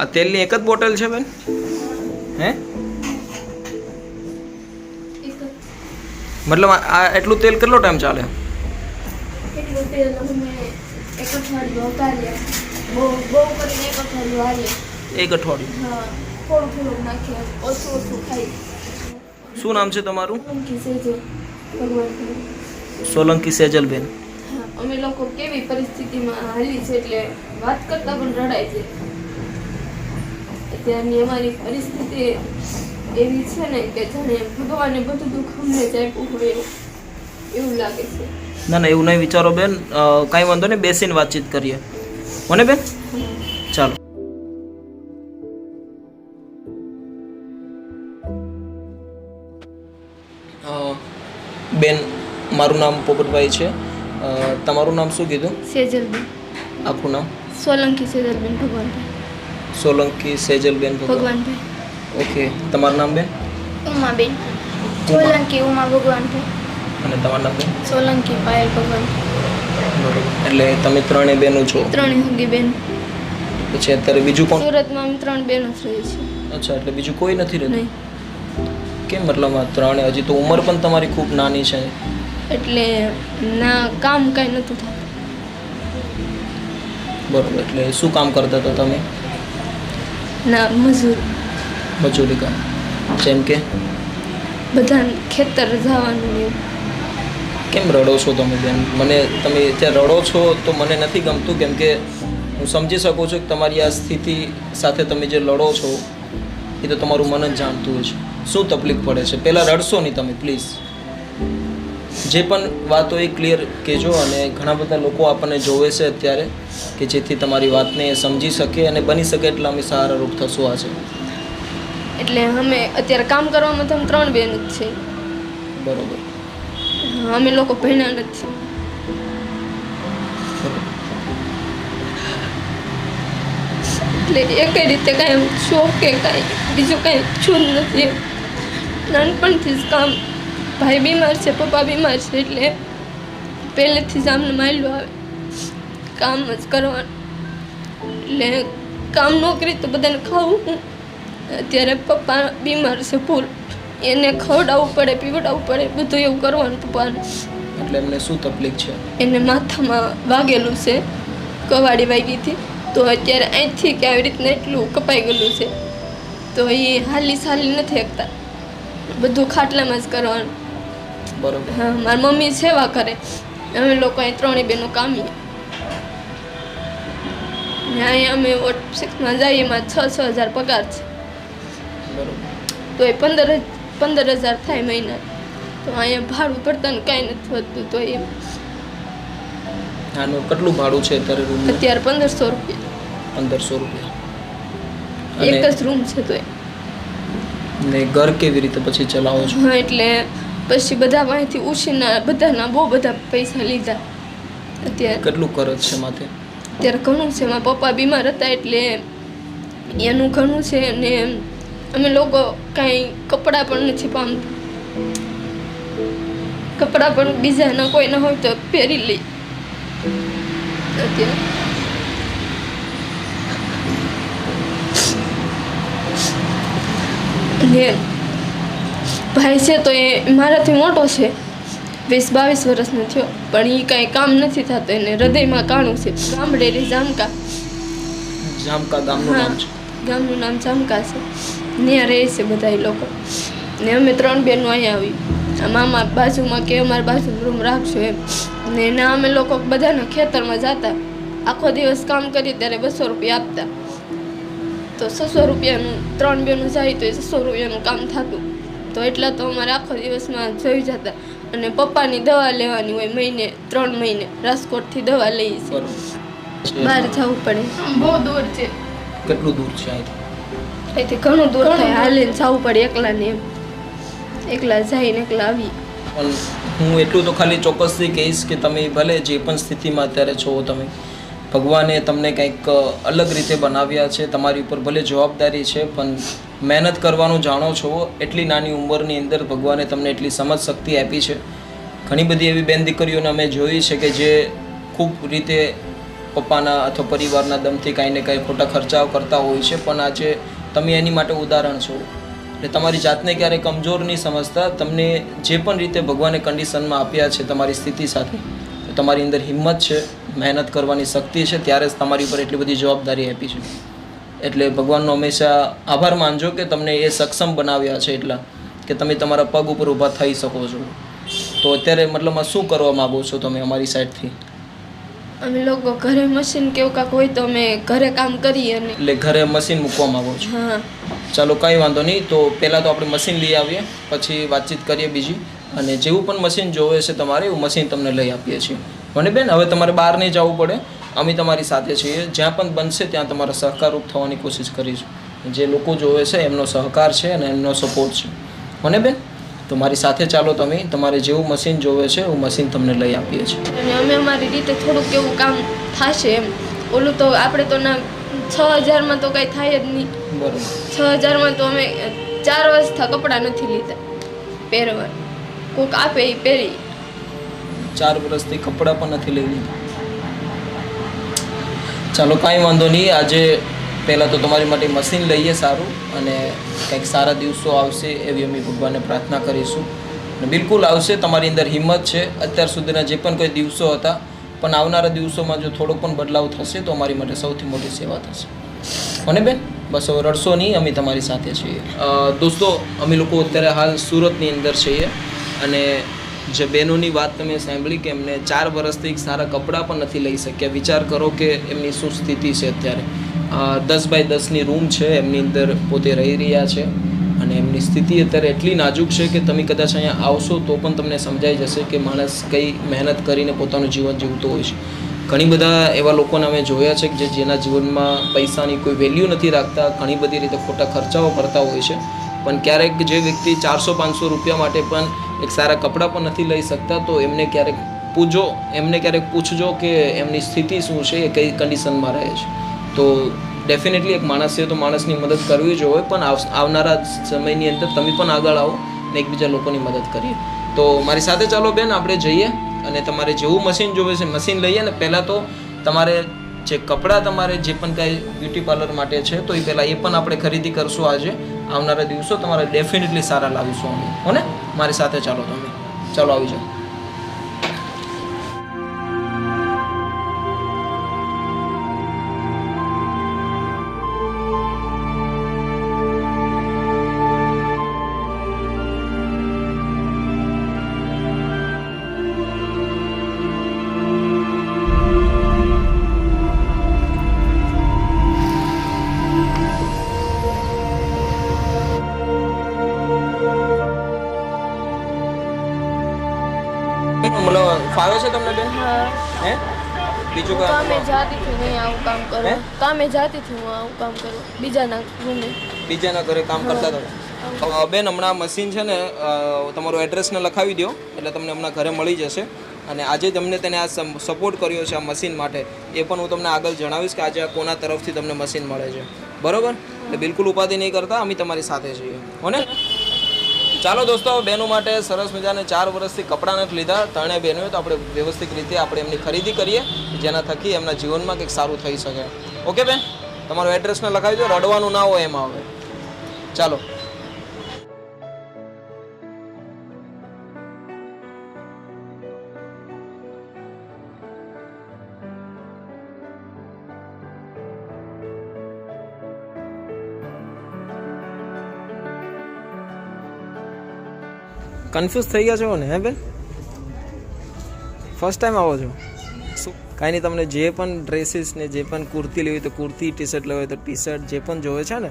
આ તેલની એક જ બોટલ છે બેન? હે મતલબ આ એટલું તેલ કેટલો ટાઈમ ચાલે? એટલું તેલ અમે એક અઠવાડિયું ઉતારીએ, બહુ કરીને એક અઠવાડિયું હારીએ. એક અઠવાડિયું? હા, થોડું નાખીએ, ઓછું ખાઈ. શું નામ છે તમારું? સોલંકી સેજલ ભગવાન. સોલંકી સેજલબેન. હા, અમે લોકો કેવી પરિસ્થિતિમાં હાલી છે એટલે વાત કરતા પણ રડાય છે. અત્યારની અમારી પરિસ્થિતિ એવી છે ને કે જાણે ભગવાને બધું દુઃખ અમને જ આપ્યું હોય એવું લાગે છે. ના ના, એવું નહીં વિચારો બેન. કાંઈ વાંધો નહીં, બેસીને વાતચીત કરીએ. મને બેન ચાલો. બેન, મારું નામ પોપટભાઈ છે. તમારું નામ શું કીધું? સેજલબેન. આખું નામ? સોલંકી સેજલબેન ભગવાનભાઈ. સોલંકી સેજલબેન ભગવાનભાઈ. ઓકે. તમારું નામ બેન? ઉમાબેન. સોલંકી ઉમા ભગવાનભાઈ. અને તમારું નામ બેન? સોલંકી પાયલ ભગવાન. બરોબર. એટલે તમે ત્રણેય બહેનો છો? ત્રણેય હગી બેન. પછી અત્યારે બીજું કોણ? સુરતમાં અમે 3 બહેનો જ રહીએ છીએ. અચ્છા, એટલે બીજું કોઈ નથી રહેતું? નહીં. કેમ? મતલબ આ ત્રણે, હજી તો ઉંમર પણ તમારી ખૂબ નાની છે. એટલે ના કામ કાંઈ નહોતું થતું. બરોબર. એટલે શું કામ કરતા હતા તમે? ના મજૂરી કામ. જેમ કે? બધા ખેતર જવાનું ને એવું. કેમ રડો છો તમે બેન? મને તમે ત્યાં રડો છો તો મને નથી ગમતું, કેમ કે હું સમજી શકું છું કે તમારી આ સ્થિતિ સાથે તમે જે લડો છો એ તો તમારું મન જ જાણતું હોય છે. શું તકલીફ પડે છે? પહેલાં રડશો નહીં તમે પ્લીઝ. જે પણ વાતો એ ક્લિયર કહેજો, અને ઘણા બધા લોકો આપણને જોવે છે અત્યારે કે જેથી તમારી વાતને એ સમજી શકે અને બની શકે એટલે અમે સહારારૂપ થશું. આ છે એટલે અમે અત્યારે કામ કરવામાં તો અમે 3 બહેન જ છે. બરોબર. અમે લોકો ભણ્યા નથી. એટલે એક રીતે કાંઈ શોખ કે કાંઈ બીજું કાંઈ છું જ નથી. નાનપણથી જ કામ. ભાઈ બીમાર છે, પપ્પા બીમાર છે, એટલે પહેલેથી જ આમને માયલું આવે કામ જ કરવાનું. એટલે કામ ન કરી તો બધાને ખાવું. અત્યારે પપ્પા બીમાર છે ફૂલ, એને ખવડાવવું પડે, પીવડાવવું પડે, બધું એવું કરવાનું પપ્પાને. એટલે એમને શું તકલીફ છે? એને માથામાં વાગેલું છે, કવાડી વાગી હતી. તો અત્યારે અહીંથી કે આવી રીતના એટલું કપાઈ ગયેલું છે, તો એ હાલી નથી શકતા. બધું ખાટલામાં જ કરવાનું. બરોબર. હા, મારી મમ્મી સેવા કરે, અમે લોકો અહીં 3 બહેનો કામીએ. અહીંયા અમે 6માં જઈએ, એમાં 6,000 પગાર છે. બરોબર. તો એ 15,000 થાય મહિના. તો અહીંયા ભાડું પડતા ને કાંઈ નથી વધતું. તો એ આનું કેટલું ભાડું છે અત્યારે રૂમ? અત્યારે 1,500 રૂપિયા. 1,500 રૂપિયા. એક જ રૂમ છે. તો ને ઘર કેવી રીતે પછી ચલાવો છો? હા, એટલે પછી બધા પાસેથી ઉછીના બધાના બહુ બધા પૈસા લીધા. અત્યારે કેટલું ખર્ચ છે માથે? અત્યારે ઘણું છે. મારા પપ્પા બીમાર હતા એટલે એનું ઘણું છે. અને અમે લોકો કાંઈ કપડાં પણ નથી પામતા. કપડાં પણ બીજાના કોઈના હોય તો પહેરી લઈ. અત્યારે ને ભાઈ છે તો એ મારાથી મોટો છે, 20-22 વર્ષનો થયો, પણ એ કાંઈ કામ નથી થતું. એને હૃદયમાં કાણું છે. ગામડેલી જામકા. ગામનું નામ છે? ગામનું નામ જામકા છે. ત્યાં રહે છે બધા એ લોકો. ને અમે 3 બહેનો અહીંયા આવી. મામા બાજુમાં કે અમારા બાજુમાં રૂમ રાખશો એમ. ને એના અમે લોકો બધાના ખેતરમાં જતા, આખો દિવસ કામ કરીએ ત્યારે 200 રૂપિયા આપતા. તો 600 રૂપિયાનું 3 બહેનો જાય તો એ 600 રૂપિયાનું કામ થતું. તો એટલા તો અમારે આખો દિવસમાં જોઈ જતા. અને પપ્પાની દવા લેવાની હોય મહિને 3 મહિને. રાજકોટથી દવા લઈએ છીએ. બહાર જવું પડે, બહુ દૂર છે. કેટલું દૂર છે અહીંથી? ઘણું દૂર થાય, હાલીને જવું પડે એકલાને. એમ એકલા જઈને એકલા આવી. પણ હું એટલું તો ખાલી ચોક્કસથી કહીશ કે તમે ભલે જે પણ સ્થિતિમાં અત્યારે છો, તમે ભગવાને તમને કંઈક અલગ રીતે બનાવ્યા છે. તમારી ઉપર ભલે જવાબદારી છે, પણ મહેનત કરવાનું જાણો છો. એટલી નાની ઉંમરની અંદર ભગવાને તમને એટલી સમજ શક્તિ આપી છે. ઘણી બધી એવી બેન દીકરીઓને અમે જોઈ છે કે જે ખૂબ રીતે પપ્પાના અથવા પરિવારના દમથી કાંઈ ને કાંઈ ખોટા ખર્ચાઓ કરતા હોય છે, પણ આજે તમે એની માટે ઉદાહરણ છો. એટલે તમારી જાતને ક્યારેય કમજોર નહીં સમજતા. તમને જે પણ રીતે ભગવાને કન્ડિશનમાં આપ્યા છે તમારી સ્થિતિ સાથે, તમારી અંદર હિંમત છે, મહેનત કરવાની શક્તિ છે, ત્યારે જ તમારી ઉપર એટલી બધી જવાબદારી આપી છે. એટલે ભગવાનનો હંમેશા આભાર માનજો કે તમને એ સક્ષમ બનાવ્યા છે એટલા કે તમે તમારા પગ ઉપર ઊભા થઈ શકો છો. તો અત્યારે મતલબમાં શું કરવા માગો છો તમે અમારી સાઈડથી? અમે લોકો ઘરે મશીન કે એવું કાંઈક હોય તો અમે ઘરે કામ કરીએ. અને એટલે ઘરે મશીન મૂકવા માગો છો? હા. ચાલો કંઈ વાંધો નહીં. તો પહેલાં તો આપણે મશીન લઈ આવીએ, પછી વાતચીત કરીએ બીજી. અને જેવું પણ મશીન જોવે છે તમારે એવું મશીન તમને લઈ આપીએ છીએ. મને બેન હવે તમારે બહાર નહીં જવું પડે, અમે તમારી સાથે છીએ. જ્યાં પણ બનશે ત્યાં તમારા સહકારરૂપ થવાની કોશિશ કરીશું. જે લોકો જોવે છે એમનો સહકાર છે અને એમનો સપોર્ટ છે. મને બેન તો મારી સાથે ચાલો, તમે તમારે જેવું મશીન જોવે છે એવું મશીન તમને લઈ આપીએ છીએ. અને અમે અમારી રીતે થોડુંક એવું કામ થશે એમ. ઓલું તો આપણે તો ના 6000માં તો કાંઈ થાય જ નહીં. બરાબર. 6000માં તો અમે 4 વર્ષથી કપડાં નથી લીધા પહેરવા. કોઈક આપે એ પહેરી. 4 વર્ષથી કપડાં પણ નથી લઈ લીધા. ચાલો કાંઈ વાંધો નહીં. આજે પહેલાં તો તમારી માટે મશીન લઈએ સારું, અને કંઈક સારા દિવસો આવશે એવી અમે ભગવાનને પ્રાર્થના કરીશું. અને બિલકુલ આવશે. તમારી અંદર હિંમત છે. અત્યાર સુધીના જે પણ કોઈ દિવસો હતા, પણ આવનારા દિવસોમાં જો થોડો પણ બદલાવ થશે તો અમારી માટે સૌથી મોટી સેવા થશે. અને બેન બસ હવે રડશો નહીં, અમે તમારી સાથે છીએ. દોસ્તો, અમે લોકો અત્યારે હાલ સુરતની અંદર છીએ. અને જે બહેનોની વાત તમે સાંભળી કે એમને 4 વર્ષથી સારા કપડાં પણ નથી લઈ શક્યા. વિચાર કરો કે એમની શું સ્થિતિ છે અત્યારે. 10 બાય 10ની રૂમ છે, એમની અંદર પોતે રહી રહ્યા છે. અને એમની સ્થિતિ અત્યારે એટલી નાજુક છે કે તમે કદાચ અહીંયા આવશો તો પણ તમને સમજાઈ જશે કે માણસ કઈ મહેનત કરીને પોતાનું જીવન જીવતો હોય છે. ઘણી બધા એવા લોકોને અમે જોયા છે કે જેના જીવનમાં પૈસાની કોઈ વેલ્યુ નથી રાખતા, ઘણી બધી રીતે ખોટા ખર્ચાઓ કરતા હોય છે. પણ ક્યારેક જે વ્યક્તિ 400-500 રૂપિયા માટે પણ એક સારા કપડાં પણ નથી લઈ શકતા, તો એમને ક્યારેક પૂછજો કે એમની સ્થિતિ શું છે, એ કઈ કન્ડિશનમાં રહે છે. તો ડેફિનેટલી એક માણસ છે તો માણસની મદદ કરવી જ હોય, પણ આવનારા સમયની અંદર તમે પણ આગળ આવો અને એકબીજા લોકોની મદદ કરીએ. તો મારી સાથે ચાલો બેન, આપણે જઈએ અને તમારે જેવું મશીન જોવે છે મશીન લઈએ. ને પહેલાં તો તમારે જે કપડાં તમારે જે પણ કાંઈ બ્યુટી પાર્લર માટે છે તો એ પહેલાં એ પણ આપણે ખરીદી કરશું. આજે આવનારા દિવસો તમારે ડેફિનેટલી સારા લાવીશું અમે. હો ને? મારી સાથે ચાલો તમે. ચાલો આવી જાઓ. ફાવે છે તમને બેન? હા. હે બીજું કામે કાંઈ? જાતીથી નહીં આવું કામ હે? કરું. કામે જાતીથી હું આવું કામ કરું બીજાના રૂમે. બીજાના ઘરે કામ કરતા હતા? બેન હમણાં મશીન છે ને, તમારું એડ્રેસને લખાવી દો એટલે તમને હમણાં ઘરે મળી જશે. અને આજે તમને તેને આ સપોર્ટ કર્યો છે આ મશીન માટે, એ પણ હું તમને આગળ જણાવીશ કે આજે આ કોના તરફથી તમને મશીન મળે છે. બરાબર? એટલે બિલકુલ ઉપાધિ નહીં કરતા, અમે તમારી સાથે છીએ. હો ને? ચાલો દોસ્તો, બહેનો માટે સરસ મજાને 4 વર્ષથી કપડાં નથી લીધા 3 બહેનોએ, તો આપણે વ્યવસ્થિત રીતે આપણે એમની ખરીદી કરીએ જેના થકી એમના જીવનમાં કંઈક સારું થઈ શકે. ઓકે બેન, તમારું એડ્રેસને લખાવી દો, રડવાનું ના હોય એમાં. હવે ચાલો. કન્ફ્યુઝ થઈ ગયા છો ને? હે બેન, ફર્સ્ટ ટાઈમ આવો છો? શું કાંઈ નહીં, તમને જે પણ ડ્રેસીસ ને જે પણ કુર્તી લેવી તો કુર્તી, ટી શર્ટ લેવી તો ટી શર્ટ, જે પણ જોવે છે ને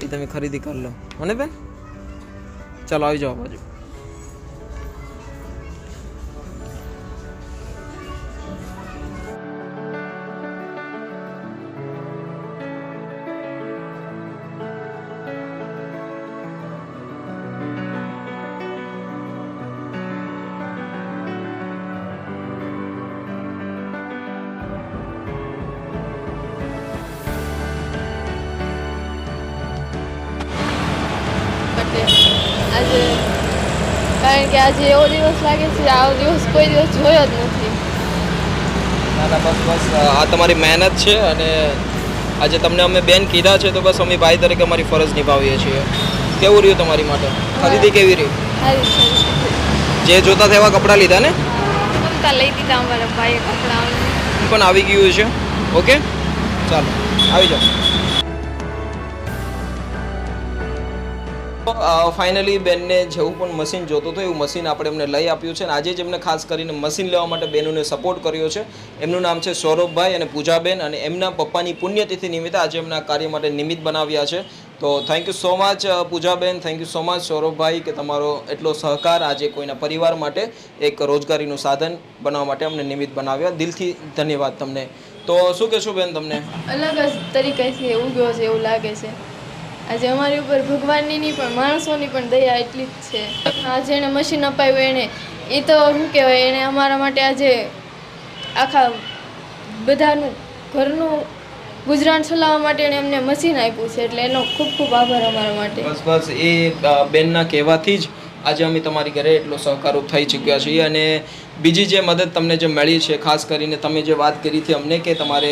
એ તમે ખરીદી કરી લો. મને બેન ચાલો આવી જાઓ બાજુ. આજે કારણ કે આજે એવો દિવસ લાગે છે, આવો દિવસ કોઈ દિવસ જોયો જ નથી. ના ના બસ બસ આ તમારી મહેનત છે અને આજે તમને અમે બેન કીધા છે તો બસ અમે ભાઈ તરીકે અમારી ફરજ નિભાવીએ છીએ. કેવું રહ્યું તમારી માટે? ખરીદી કેવી રહી? જે જોતા હતા એવા કપડાં લીધા ને? લઈ દીધા અમારા ભાઈએ કપડાં પણ આવી ગયું છે. ઓકે ચાલો આવી જાઓ. ફાઇનલી બેનને જેવું પણ મશીન જોતું હતું એવું મશીન આપણે એમને લઈ આપ્યું છે અને આજે જ એમને ખાસ કરીને મશીન લેવા માટે બેનોને સપોર્ટ કર્યો છે. એમનું નામ છે સૌરભભાઈ અને પૂજાબેન અને એમના પપ્પાની પુણ્યતિથિ નિમિત્તે આજે એમના કાર્ય માટે નિમિત્ત બનાવ્યા છે. તો થેન્ક યુ સો મચ પૂજાબેન, થેન્ક યુ સો મચ સૌરભભાઈ કે તમારો એટલો સહકાર આજે કોઈના પરિવાર માટે એક રોજગારીનું સાધન બનાવવા માટે અમને નિમિત્ત બનાવ્યા. દિલથી ધન્યવાદ તમને. તો શું કહેશો બેન તમને? અલગ જ તરીકેથી ઉગ્યો છે એવું લાગે છે. આજે અમારી ઉપર ભગવાનની નહીં પણ માણસોની પણ દયા એટલી જ છે. આજે એને મશીન અપાવ્યું એને એ તો શું કહેવાય, એને અમારા માટે આજે આખા બધાનું ઘરનું ગુજરાન ચલાવવા માટે એને અમને મશીન આપ્યું છે એટલે એનો ખૂબ ખૂબ આભાર અમારા માટે. બસ બસ એ બેનના કહેવાથી જ આજે અમે તમારી ઘરે એટલો સહકારરૂપ થઈ ચૂક્યા છીએ. અને બીજી જે મદદ તમને જે મળી છે ખાસ કરીને તમે જે વાત કરી હતી અમને કે તમારે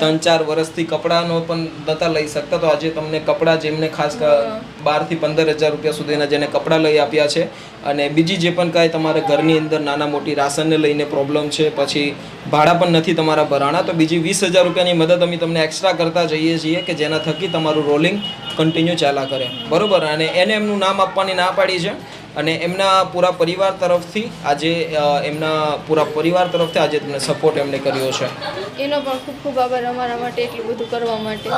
3-4 વર્ષથી કપડાનો પણ નહોતા લઈ શકતા તો આજે તમને કપડાં જેમને ખાસ 12,000 થી 15,000 રૂપિયા સુધીના જેને કપડાં લઈ આપ્યા છે. અને બીજી જે પણ કાંઈ તમારા ઘરની અંદર નાના મોટી રાશનને લઈને પ્રોબ્લેમ છે, પછી ભાડા પણ નથી તમારા ભરાણા, તો બીજી 20,000 રૂપિયાની મદદ અમે તમને એક્સ્ટ્રા કરતા જઈએ છીએ કે જેના થકી તમારું રોલિંગ કન્ટિન્યુ ચાલ્યા કરે. બરોબર? અને એને એમનું નામ આપવાની ના પાડી છે અને એમના પૂરા પરિવાર તરફથી આજે તમને સપોર્ટ એમને કર્યો છે. એનો પણ ખૂબ ખૂબ આભાર અમારા માટે એટલું બધું કરવા માટે.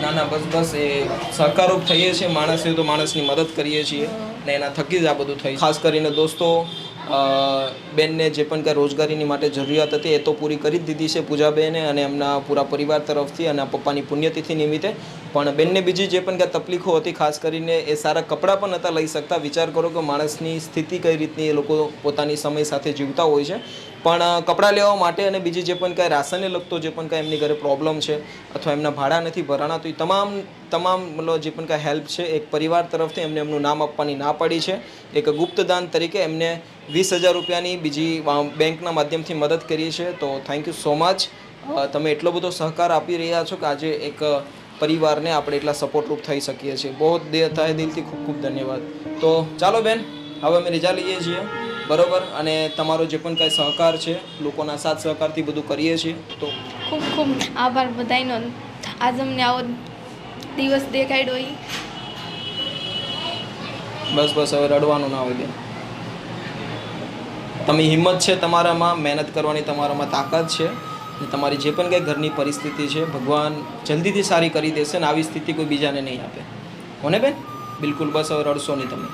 ના ના બસ બસ એ સહકારરૂપ થઈએ છીએ. માણસે તો માણસની મદદ કરીએ છીએ ને એના થકી જ આ બધું થયું. ખાસ કરીને દોસ્તો બેનને જે પણ કાંઈ રોજગારીની માટે જરૂરિયાત હતી એ તો પૂરી કરી જ દીધી છે પૂજાબેને અને એમના પૂરા પરિવાર તરફથી અને પપ્પાની પુણ્યતિથિ નિમિત્તે. પણ બેનને બીજી જે પણ કાંઈ તકલીફો હતી ખાસ કરીને એ સારા કપડાં પણ નહોતા લઈ શકતા. વિચાર કરો કે માણસની સ્થિતિ કઈ રીતની એ લોકો પોતાની સમય સાથે જીવતા હોય છે. પણ કપડાં લેવા માટે અને બીજી જે પણ કાંઈ રાશનને લગતો જે પણ કાંઈ એમની ઘરે પ્રોબ્લેમ છે અથવા એમના ભાડા નથી ભરાણા તો એ તમામ મતલબ જે પણ કાંઈ હેલ્પ છે એક પરિવાર તરફથી એમને એમનું નામ આપવાની ના પાડી છે. એક ગુપ્તદાન તરીકે એમને 20,000 રૂપિયાની બીજી બેંકના માધ્યમથી મદદ કરી છે. તો થેન્ક યુ સો મચ. તમે એટલો બધો સહકાર આપી રહ્યા છો કે આજે એક પરિવારને આપણે એટલા સપોર્ટરૂપ થઈ શકીએ છીએ. બહુ દિલથી ખૂબ ખૂબ ધન્યવાદ. તો ચાલો બેન હવે અમે રજા લઈએ છીએ. બરોબર? અને તમારો જે પણ કાંઈ સહકાર છે લોકોના સાથ સહકારથી બધું કરીએ છીએ. તો ખૂબ ખૂબ આભાર બધાનો. આજ અમને આવો દિવસ દેખાડ્યો. બસ બસ હવે રડવાનું ના હોય બેન. તમે હિંમત છે તમારામાં, મહેનત કરવાની તમારામાં તાકાત છે ને તમારી જે પણ કંઈ ઘરની પરિસ્થિતિ છે ભગવાન જલ્દીથી સારી કરી દેશે ને આવી સ્થિતિ કોઈ બીજાને નહીં આપે. હોને બેન? બિલકુલ. બસ હવે રડશો નહીં તમે.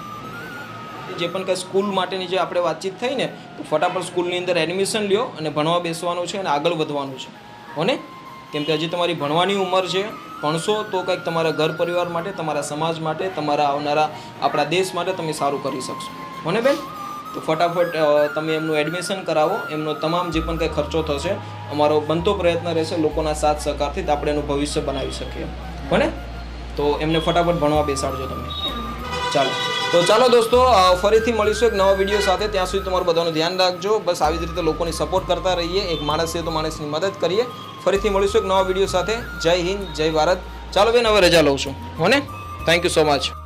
જે પણ કંઈ સ્કૂલ માટેની જે આપણે વાતચીત થઈ ને તો ફટાફટ સ્કૂલની અંદર એડમિશન લ્યો અને ભણવા બેસવાનું છે અને આગળ વધવાનું છે. હોને? કેમ કે હજી તમારી ભણવાની ઉંમર છે. ભણશો તો કંઈક તમારા ઘર પરિવાર માટે, તમારા સમાજ માટે, તમારા આવનારા આપણા દેશ માટે તમે સારું કરી શકશો. હોને બેન? તો ફટાફટ તમે એમનું એડમિશન કરાવો. એમનો તમામ જે પણ કંઈ ખર્ચો થશે અમારો બનતો પ્રયત્ન રહેશે લોકોના સાથ સહકારથી આપણે એનું ભવિષ્ય બનાવી શકીએ. હોને? તો એમને ફટાફટ ભણવા બેસાડજો તમે. ચાલો દોસ્તો ફરીથી મળીશું એક નવા વિડીયો સાથે. ત્યાં સુધી તમારું બધાનું ધ્યાન રાખજો. બસ આવી જ રીતે લોકોની સપોર્ટ કરતા રહીએ. એક માણસ છે તો માણસની મદદ કરીએ. ફરીથી મળીશું એક નવા વિડીયો સાથે. જય હિન્દ, જય ભારત. ચાલો બેન હવે રજા લઉં છું. હોને? Thank you so much.